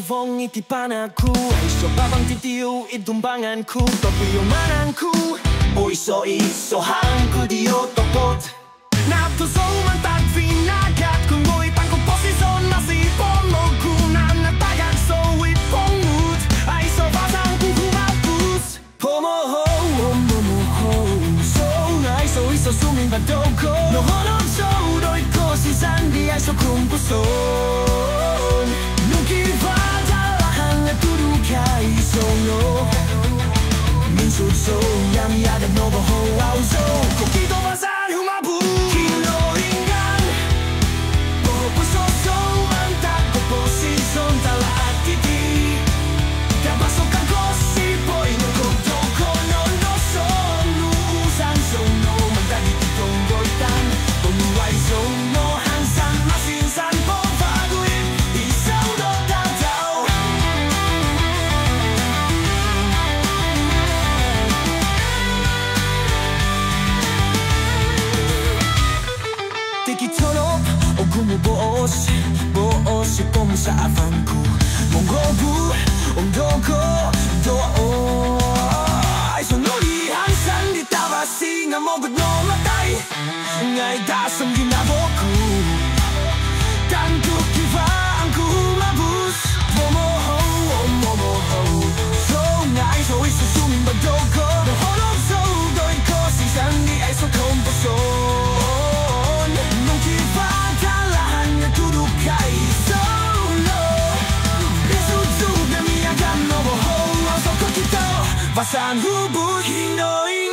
wong iki panahku iso babang titiyo idumbanganku tapi yung manangku o iso hangku dio topot naptuso man tagvinagat kung mo'y tangkong posisyon na sipon mo gunan na tagan so ipongmut ay so basang kung humapus pomoho so ay so iso suming badoko no honor so doy ko si sandi ay so kung puso So yami agad no boho auzo Kokito basal humabu Kinoringan Boho puso so Mantak ko posisyon talat titi Kapasok ako si boy no kogdo ko no no son Nuusan so no Mantagi titong goitan Pumuay so no Hansan masinsan po Baguin Isaw do daw Tikitorop o gumubuos Buos ipong sa afangku Monggobu Ongdoko Doa Ay sonori Hansan di tabasi Nga mogod no matay Ngay dasang ginaboku Tanto kiva ang kumabus Momoho Momoho So ngay so isusuming badoko Naholog so Doin ko si Sandy ay so komposo Basan hubud Hinoy